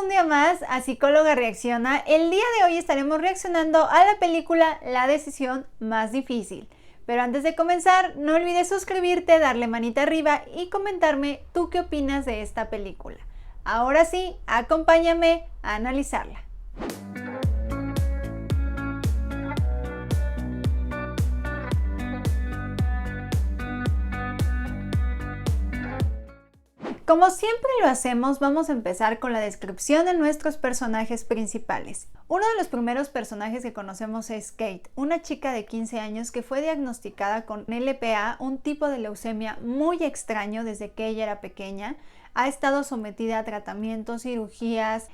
un día más a Psicóloga Reacciona. El día de hoy estaremos reaccionando a la película La decisión más difícil. Pero antes de comenzar, no olvides suscribirte, darle manita arriba y comentarme tú qué opinas de esta película. Ahora sí, acompáñame a analizarla. Como siempre lo hacemos, vamos a empezar con la descripción de nuestros personajes principales. Uno de los primeros personajes que conocemos es Kate, una chica de 15 años que fue diagnosticada con LPA, un tipo de leucemia muy extraño desde que ella era pequeña. Ha estado sometida a tratamientos, cirugías,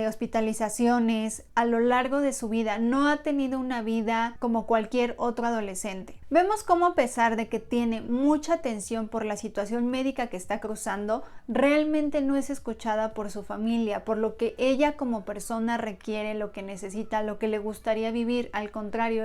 hospitalizaciones a lo largo de su vida. No ha tenido una vida como cualquier otro adolescente. Vemos cómo a pesar de que tiene mucha atención por la situación médica que está cruzando, realmente no es escuchada por su familia, por lo que ella como persona requiere, lo que necesita, lo que le gustaría vivir. Al contrario,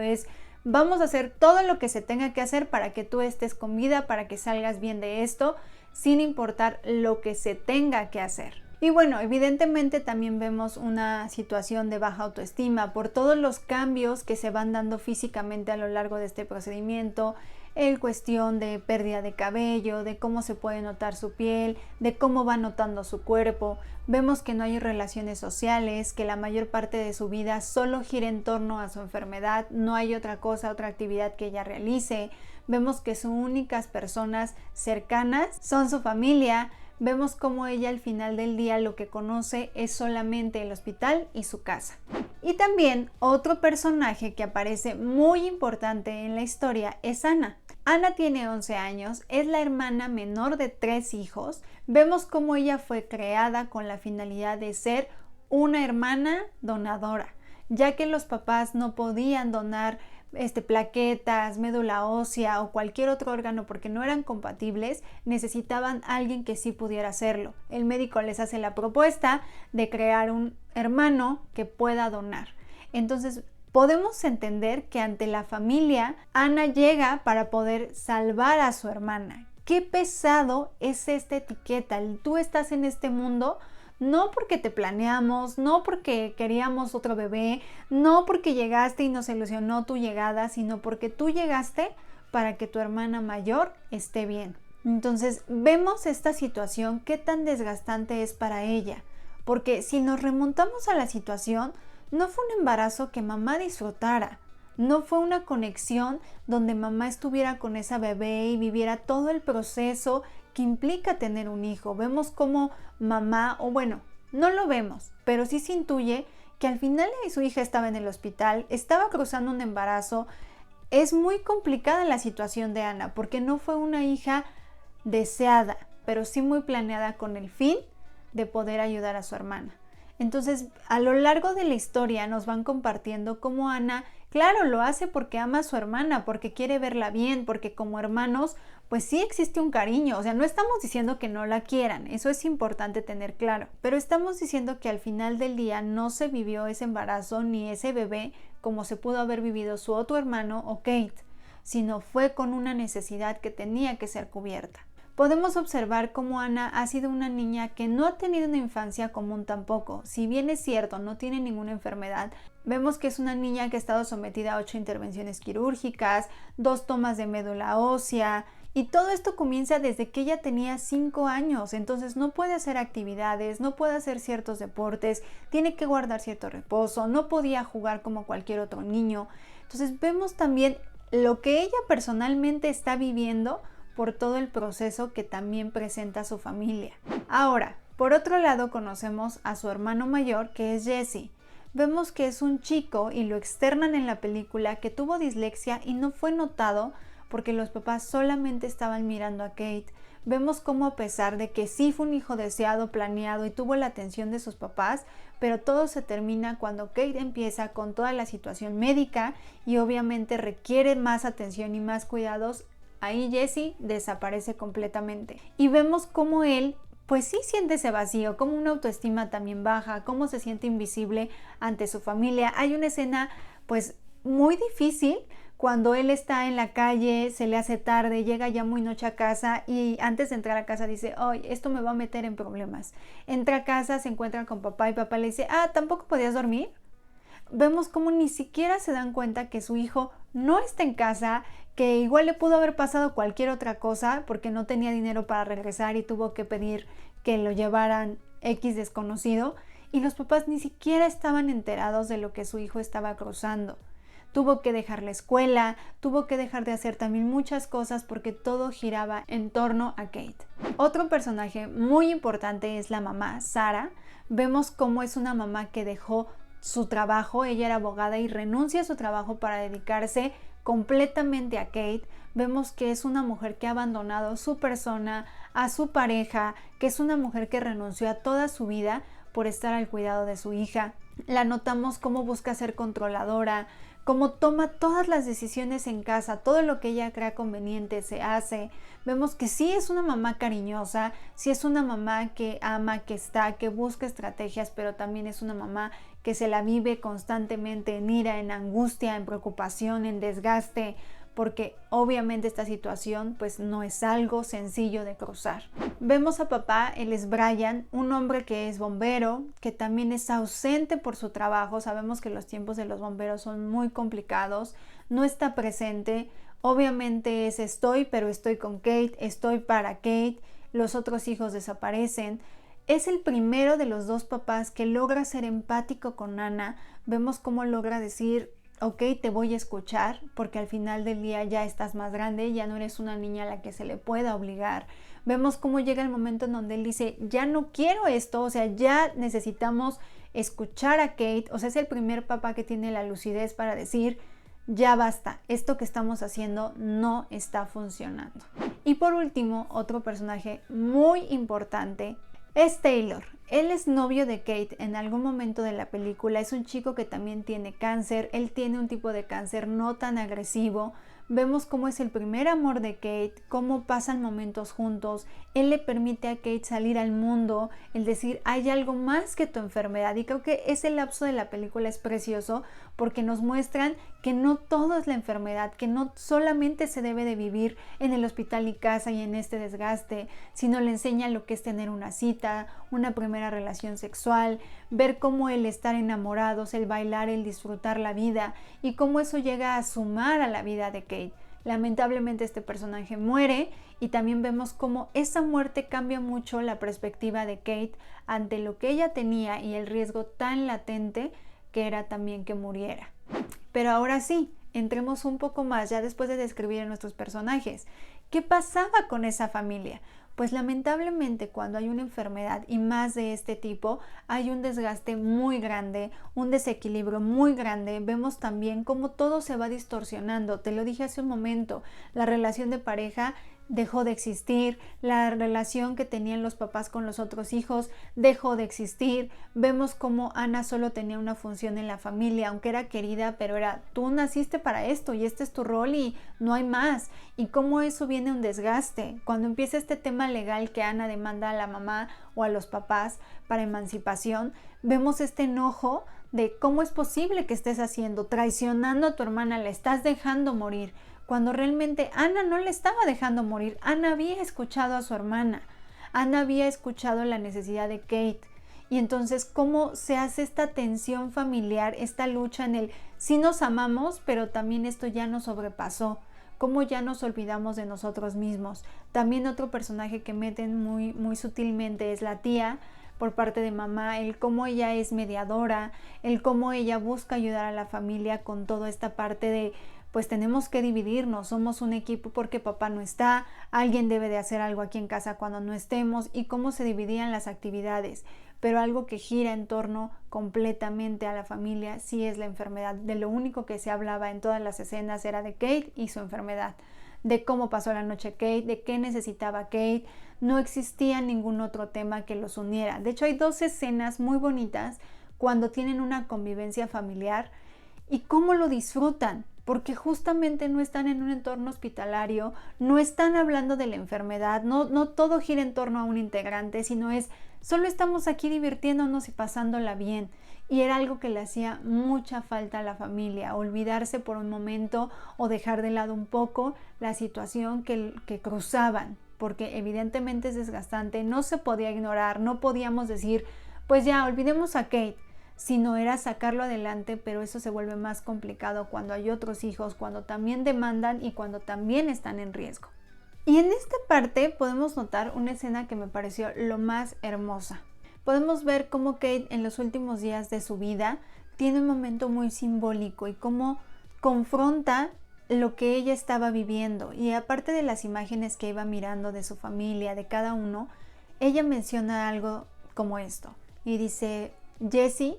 vamos a hacer todo lo que se tenga que hacer para que tú estés con vida, para que salgas bien de esto, sin importar lo que se tenga que hacer. Y bueno, evidentemente también vemos una situación de baja autoestima por todos los cambios que se van dando físicamente a lo largo de este procedimiento, el cuestión de pérdida de cabello, de cómo se puede notar su piel, de cómo va notando su cuerpo. Vemos que no hay relaciones sociales, que la mayor parte de su vida solo gira en torno a su enfermedad, no hay otra cosa, otra actividad que ella realice. Vemos que sus únicas personas cercanas son su familia. Vemos cómo ella al final del día lo que conoce es solamente el hospital y su casa. Y también otro personaje que aparece muy importante en la historia es Ana. Ana tiene 11 años, es la hermana menor de 3 hijos. Vemos cómo ella fue creada con la finalidad de ser una hermana donadora, ya que los papás no podían donar plaquetas, médula ósea o cualquier otro órgano porque no eran compatibles, necesitaban a alguien que sí pudiera hacerlo. El médico les hace la propuesta de crear un hermano que pueda donar. Entonces podemos entender que ante la familia, Ana llega para poder salvar a su hermana. Qué pesado es esta etiqueta. Tú estás en este mundo no porque te planeamos, no porque queríamos otro bebé, no porque llegaste y nos ilusionó tu llegada, sino porque tú llegaste para que tu hermana mayor esté bien. Entonces vemos esta situación, qué tan desgastante es para ella, porque si nos remontamos a la situación, no fue un embarazo que mamá disfrutara, no fue una conexión donde mamá estuviera con esa bebé y viviera todo el proceso que implica tener un hijo. Vemos cómo mamá, o bueno, no lo vemos, pero sí se intuye que al final su hija estaba en el hospital, estaba cruzando un embarazo. Es muy complicada la situación de Ana porque no fue una hija deseada, pero sí muy planeada con el fin de poder ayudar a su hermana. Entonces, a lo largo de la historia nos van compartiendo cómo Ana, claro, lo hace porque ama a su hermana, porque quiere verla bien, porque como hermanos, pues sí existe un cariño. O sea, no estamos diciendo que no la quieran, eso es importante tener claro, pero estamos diciendo que al final del día no se vivió ese embarazo ni ese bebé como se pudo haber vivido su otro hermano o Kate, sino fue con una necesidad que tenía que ser cubierta. Podemos observar cómo Ana ha sido una niña que no ha tenido una infancia común tampoco. Si bien es cierto, no tiene ninguna enfermedad, vemos que es una niña que ha estado sometida a 8 intervenciones quirúrgicas, 2 tomas de médula ósea, y todo esto comienza desde que ella tenía 5 años, entonces no puede hacer actividades, no puede hacer ciertos deportes, tiene que guardar cierto reposo, no podía jugar como cualquier otro niño. Entonces vemos también lo que ella personalmente está viviendo por todo el proceso que también presenta su familia. Ahora, por otro lado conocemos a su hermano mayor, que es Jesse. Vemos que es un chico, y lo externan en la película, que tuvo dislexia y no fue notado porque los papás solamente estaban mirando a Kate. Vemos cómo a pesar de que sí fue un hijo deseado, planeado y tuvo la atención de sus papás, pero todo se termina cuando Kate empieza con toda la situación médica y obviamente requiere más atención y más cuidados. Ahí Jesse desaparece completamente y vemos cómo él pues sí siente ese vacío, como una autoestima también baja, cómo se siente invisible ante su familia. Hay una escena pues muy difícil Cuando él está en la calle, se le hace tarde, llega ya muy noche a casa y antes de entrar a casa dice, ay, esto me va a meter en problemas. Entra a casa, se encuentra con papá y papá le dice, ¿tampoco podías dormir? Vemos cómo ni siquiera se dan cuenta que su hijo no está en casa, que igual le pudo haber pasado cualquier otra cosa porque no tenía dinero para regresar y tuvo que pedir que lo llevaran X desconocido, y los papás ni siquiera estaban enterados de lo que su hijo estaba cruzando. Tuvo que dejar la escuela, tuvo que dejar de hacer también muchas cosas porque todo giraba en torno a Kate. Otro personaje muy importante es la mamá, Sarah. Vemos cómo es una mamá que dejó su trabajo, ella era abogada y renuncia a su trabajo para dedicarse completamente a Kate. Vemos que es una mujer que ha abandonado su persona, a su pareja, que es una mujer que renunció a toda su vida por estar al cuidado de su hija. La notamos cómo busca ser controladora, cómo toma todas las decisiones en casa, todo lo que ella crea conveniente se hace. Vemos que sí es una mamá cariñosa, sí es una mamá que ama, que está, que busca estrategias, pero también es una mamá que se la vive constantemente en ira, en angustia, en preocupación, en desgaste, porque obviamente esta situación pues no es algo sencillo de cruzar. Vemos a papá, él es Brian, un hombre que es bombero, que también es ausente por su trabajo. Sabemos que los tiempos de los bomberos son muy complicados, no está presente, obviamente es pero estoy con Kate, estoy para Kate, los otros hijos desaparecen. Es el primero de los dos papás que logra ser empático con Anna. Vemos cómo logra decir, ok, te voy a escuchar, porque al final del día ya estás más grande, ya no eres una niña a la que se le pueda obligar. Vemos cómo llega el momento en donde él dice, ya no quiero esto, o sea, ya necesitamos escuchar a Kate. O sea, es el primer papá que tiene la lucidez para decir, ya basta, esto que estamos haciendo no está funcionando. Y por último, otro personaje muy importante es Taylor. Él es novio de Kate en algún momento de la película. Es un chico que también tiene cáncer. Él tiene un tipo de cáncer no tan agresivo. Vemos cómo es el primer amor de Kate, cómo pasan momentos juntos. Él le permite a Kate salir al mundo, el decir, hay algo más que tu enfermedad. Y creo que ese lapso de la película es precioso porque nos muestran que no todo es la enfermedad, que no solamente se debe de vivir en el hospital y casa y en este desgaste, sino le enseñan lo que es tener una cita, una primera relación sexual, ver cómo el estar enamorados, el bailar, el disfrutar la vida y cómo eso llega a sumar a la vida de Kate. Lamentablemente este personaje muere y también vemos cómo esa muerte cambia mucho la perspectiva de Kate ante lo que ella tenía y el riesgo tan latente que era también que muriera. Pero ahora sí, entremos un poco más ya después de describir a nuestros personajes. ¿Qué pasaba con esa familia? Pues lamentablemente cuando hay una enfermedad y más de este tipo, hay un desgaste muy grande, un desequilibrio muy grande. Vemos también cómo todo se va distorsionando. Te lo dije hace un momento, la relación de pareja dejó de existir, la relación que tenían los papás con los otros hijos dejó de existir. Vemos cómo Anna solo tenía una función en la familia, aunque era querida, pero era tú naciste para esto y este es tu rol y no hay más. Y cómo eso viene un desgaste. Cuando empieza este tema legal que Anna demanda a la mamá o a los papás para emancipación, vemos este enojo de cómo es posible que estés haciendo, traicionando a tu hermana, la estás dejando morir. Cuando realmente Anna no le estaba dejando morir. Anna había escuchado a su hermana. Anna había escuchado la necesidad de Kate. Y entonces, ¿cómo se hace esta tensión familiar, esta lucha en el sí nos amamos, pero también esto ya nos sobrepasó? ¿Cómo ya nos olvidamos de nosotros mismos? También otro personaje que meten muy sutilmente es la tía, por parte de mamá, el cómo ella es mediadora, el cómo ella busca ayudar a la familia con toda esta parte de pues tenemos que dividirnos, somos un equipo porque papá no está, alguien debe de hacer algo aquí en casa cuando no estemos y cómo se dividían las actividades. Pero algo que gira en torno completamente a la familia sí es la enfermedad. De lo único que se hablaba en todas las escenas era de Kate y su enfermedad, de cómo pasó la noche Kate, de qué necesitaba Kate. No existía ningún otro tema que los uniera. De hecho, hay dos escenas muy bonitas cuando tienen una convivencia familiar y cómo lo disfrutan. porque justamente no están en un entorno hospitalario, no están hablando de la enfermedad, no todo gira en torno a un integrante, sino solo estamos aquí divirtiéndonos y pasándola bien. Y era algo que le hacía mucha falta a la familia, olvidarse por un momento o dejar de lado un poco la situación que cruzaban, porque evidentemente es desgastante, no se podía ignorar, no podíamos decir, pues ya, olvidemos a Kate, sino era sacarlo adelante, pero eso se vuelve más complicado cuando hay otros hijos, cuando también demandan y cuando también están en riesgo. Y en esta parte podemos notar una escena que me pareció lo más hermosa. Podemos ver cómo Kate en los últimos días de su vida tiene un momento muy simbólico y cómo confronta lo que ella estaba viviendo. Y aparte de las imágenes que iba mirando de su familia, de cada uno, ella menciona algo como esto. Y dice, Jessie,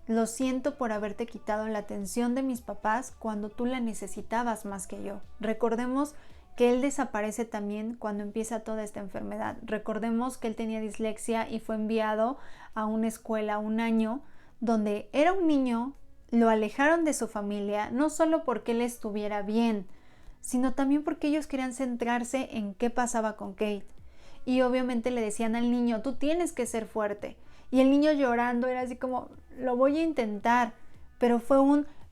lo siento por haberte quitado la atención de mis papás cuando tú la necesitabas más que yo. Recordemos que él desaparece también cuando empieza toda esta enfermedad. Recordemos que él tenía dislexia y fue enviado a una escuela un año donde era un niño, lo alejaron de su familia, no solo porque él estuviera bien, sino también porque ellos querían centrarse en qué pasaba con Kate. Y obviamente le decían al niño, tú tienes que ser fuerte. Y el niño llorando era así como, lo voy a intentar, pero fue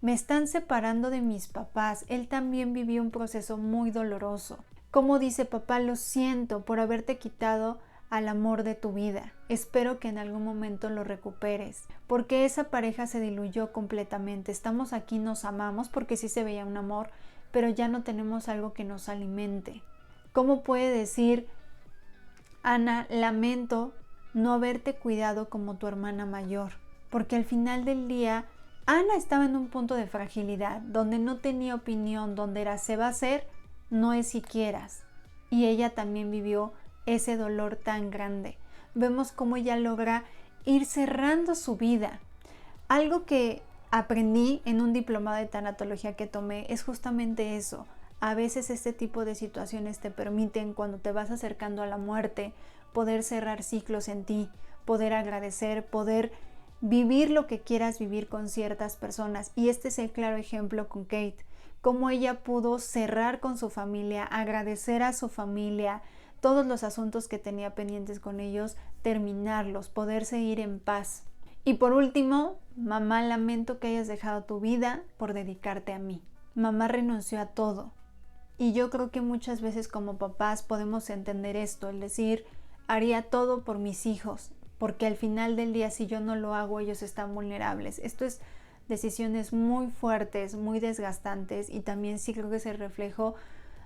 me están separando de mis papás. Él también vivió un proceso muy doloroso. Como dice, papá, lo siento por haberte quitado al amor de tu vida. Espero que en algún momento lo recuperes, porque esa pareja se diluyó completamente. Estamos aquí, nos amamos porque sí se veía un amor, pero ya no tenemos algo que nos alimente. ¿Cómo puede decir, Ana, lamento no haberte cuidado como tu hermana mayor? Porque al final del día Ana estaba en un punto de fragilidad, donde no tenía opinión, donde era se va a hacer, no es si quieras. Y ella también vivió ese dolor tan grande. Vemos cómo ella logra ir cerrando su vida. Algo que aprendí en un diplomado de tanatología que tomé es justamente eso. A veces este tipo de situaciones te permiten, cuando te vas acercando a la muerte, poder cerrar ciclos en ti, poder agradecer, poder vivir lo que quieras vivir con ciertas personas. Y este es el claro ejemplo con Kate, cómo ella pudo cerrar con su familia, agradecer a su familia, todos los asuntos que tenía pendientes con ellos, terminarlos, poderse ir en paz. Y por último, mamá, lamento que hayas dejado tu vida por dedicarte a mí. Mamá renunció a todo. Y yo creo que muchas veces como papás podemos entender esto, el decir, haría todo por mis hijos, porque al final del día, si yo no lo hago, ellos están vulnerables. Esto es decisiones muy fuertes, muy desgastantes, y también sí creo que es el reflejo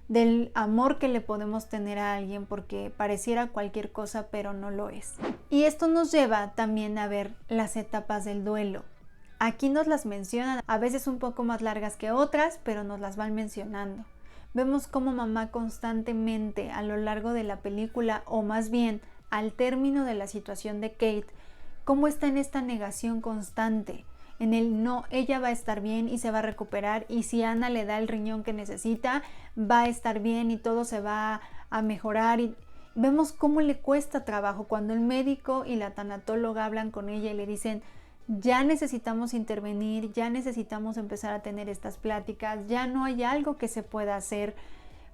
del amor que le podemos tener a alguien, porque pareciera cualquier cosa, pero no lo es. Y esto nos lleva también a ver las etapas del duelo. Aquí nos las mencionan, a veces un poco más largas que otras, pero nos las van mencionando. Vemos cómo mamá constantemente a lo largo de la película, o más bien al término de la situación de Kate, cómo está en esta negación constante, en el no, ella va a estar bien y se va a recuperar, y si Ana le da el riñón que necesita, va a estar bien y todo se va a mejorar. Y vemos cómo le cuesta trabajo cuando el médico y la tanatóloga hablan con ella y le dicen, ya necesitamos intervenir, ya necesitamos empezar a tener estas pláticas, ya no hay algo que se pueda hacer.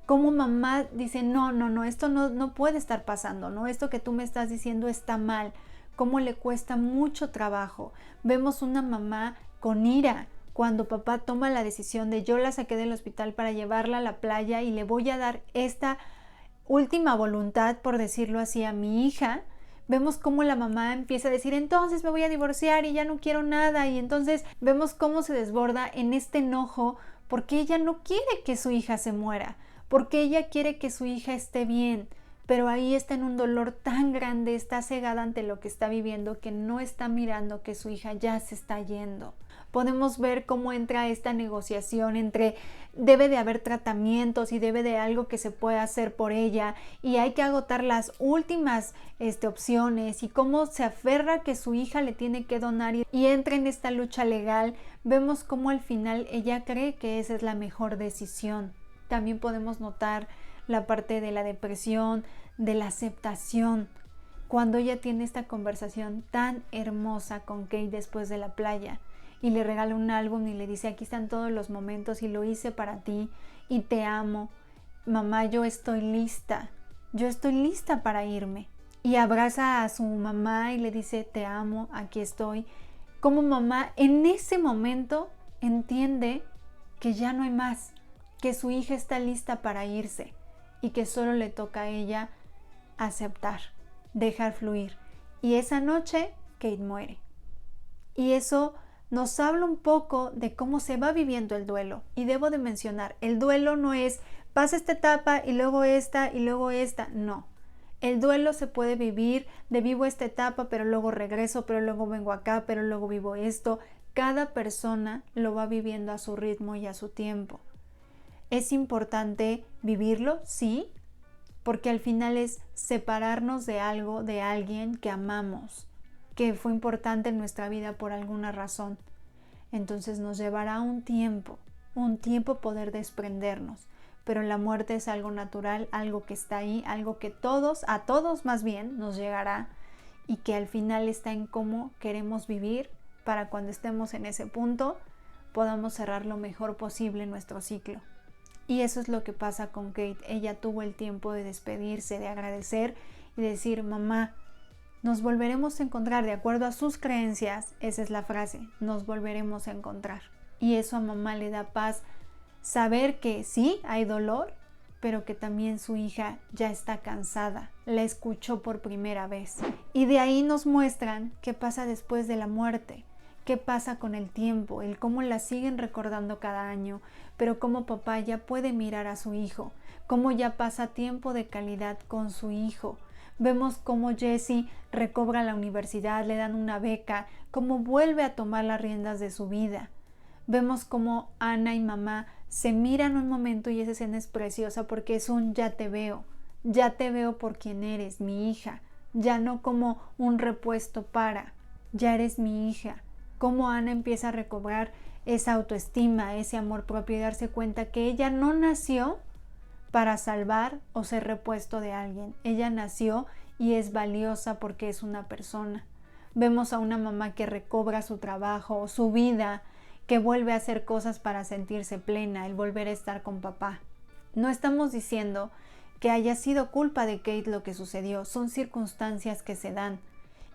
Como mamá dice, no, esto no puede estar pasando, no, esto que tú me estás diciendo está mal. Cómo le cuesta mucho trabajo. Vemos una mamá con ira cuando papá toma la decisión de, yo la saqué del hospital para llevarla a la playa y le voy a dar esta última voluntad, por decirlo así, a mi hija. Vemos cómo la mamá empieza a decir, entonces me voy a divorciar y ya no quiero nada, y entonces vemos cómo se desborda en este enojo porque ella no quiere que su hija se muera, porque ella quiere que su hija esté bien, pero ahí está en un dolor tan grande, está cegada ante lo que está viviendo, que no está mirando que su hija ya se está yendo. Podemos ver cómo entra esta negociación entre debe de haber tratamientos y debe de algo que se pueda hacer por ella, y hay que agotar las últimas opciones, y cómo se aferra que su hija le tiene que donar y entra en esta lucha legal. Vemos cómo al final ella cree que esa es la mejor decisión. También podemos notar la parte de la depresión, de la aceptación, cuando ella tiene esta conversación tan hermosa con Kate después de la playa. y le regala un álbum y le dice, aquí están todos los momentos y lo hice para ti y te amo. Mamá, yo estoy lista para irme. Y abraza a su mamá y le dice, te amo, aquí estoy. Como mamá en ese momento entiende que ya no hay más, que su hija está lista para irse y que solo le toca a ella aceptar, dejar fluir. Y esa noche Kate muere. Y eso nos habla un poco de cómo se va viviendo el duelo. Y debo de mencionar, el duelo no es pasa esta etapa y luego esta y luego esta, no. El duelo se puede vivir de vivo esta etapa, pero luego regreso, pero luego vengo acá, pero luego vivo esto. Cada persona lo va viviendo a su ritmo y a su tiempo. ¿Es importante vivirlo? Sí, porque al final es separarnos de algo, de alguien que amamos, que fue importante en nuestra vida por alguna razón. Entonces nos llevará un tiempo poder desprendernos. Pero la muerte es algo natural, algo que está ahí, algo que a todos más bien, nos llegará y que al final está en cómo queremos vivir para cuando estemos en ese punto podamos cerrar lo mejor posible nuestro ciclo. Y eso es lo que pasa con Kate. Ella tuvo el tiempo de despedirse, de agradecer y decir, mamá, nos volveremos a encontrar de acuerdo a sus creencias. Esa es la frase, nos volveremos a encontrar. Y eso a mamá le da paz. Saber que sí, hay dolor, pero que también su hija ya está cansada, la escuchó por primera vez. Y de ahí nos muestran qué pasa después de la muerte, qué pasa con el tiempo, el cómo la siguen recordando cada año, pero cómo papá ya puede mirar a su hijo, cómo ya pasa tiempo de calidad con su hijo. Vemos cómo Jessie recobra la universidad, le dan una beca, cómo vuelve a tomar las riendas de su vida. Vemos cómo Ana y mamá se miran un momento y esa escena es preciosa porque es un ya te veo por quien eres, mi hija, ya no como un repuesto ya eres mi hija. Cómo Ana empieza a recobrar esa autoestima, ese amor propio y darse cuenta que ella no nació para salvar o ser repuesto de alguien, ella nació y es valiosa porque es una persona. Vemos a una mamá que recobra su trabajo, su vida, que vuelve a hacer cosas para sentirse plena, el volver a estar con papá. No estamos diciendo que haya sido culpa de Kate lo que sucedió, son circunstancias que se dan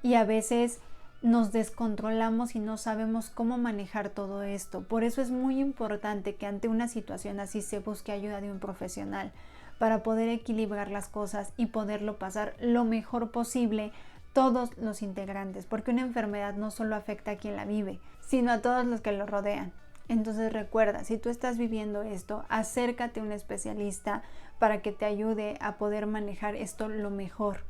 y a veces nos descontrolamos y no sabemos cómo manejar todo esto. Por eso es muy importante que ante una situación así se busque ayuda de un profesional para poder equilibrar las cosas y poderlo pasar lo mejor posible todos los integrantes, porque una enfermedad no solo afecta a quien la vive, sino a todos los que lo rodean. Entonces recuerda, si tú estás viviendo esto, acércate a un especialista para que te ayude a poder manejar esto lo mejor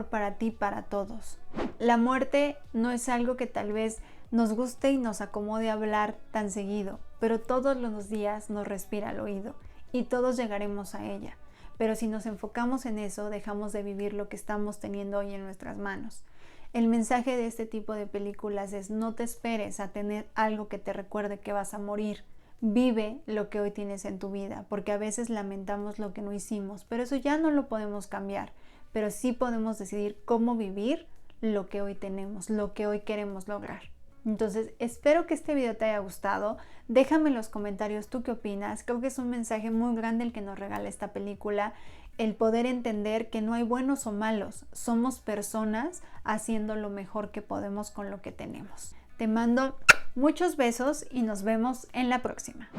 para ti, para todos. La muerte no es algo que tal vez nos guste y nos acomode hablar tan seguido, pero todos los días nos respira al oído y todos llegaremos a ella. Pero si nos enfocamos en eso, dejamos de vivir lo que estamos teniendo hoy en nuestras manos. El mensaje de este tipo de películas es: no te esperes a tener algo que te recuerde que vas a morir. Vive lo que hoy tienes en tu vida, porque a veces lamentamos lo que no hicimos, pero eso ya no lo podemos cambiar. Pero sí podemos decidir cómo vivir lo que hoy tenemos, lo que hoy queremos lograr. Entonces, espero que este video te haya gustado. Déjame en los comentarios tú qué opinas. Creo que es un mensaje muy grande el que nos regala esta película. El poder entender que no hay buenos o malos. Somos personas haciendo lo mejor que podemos con lo que tenemos. Te mando muchos besos y nos vemos en la próxima.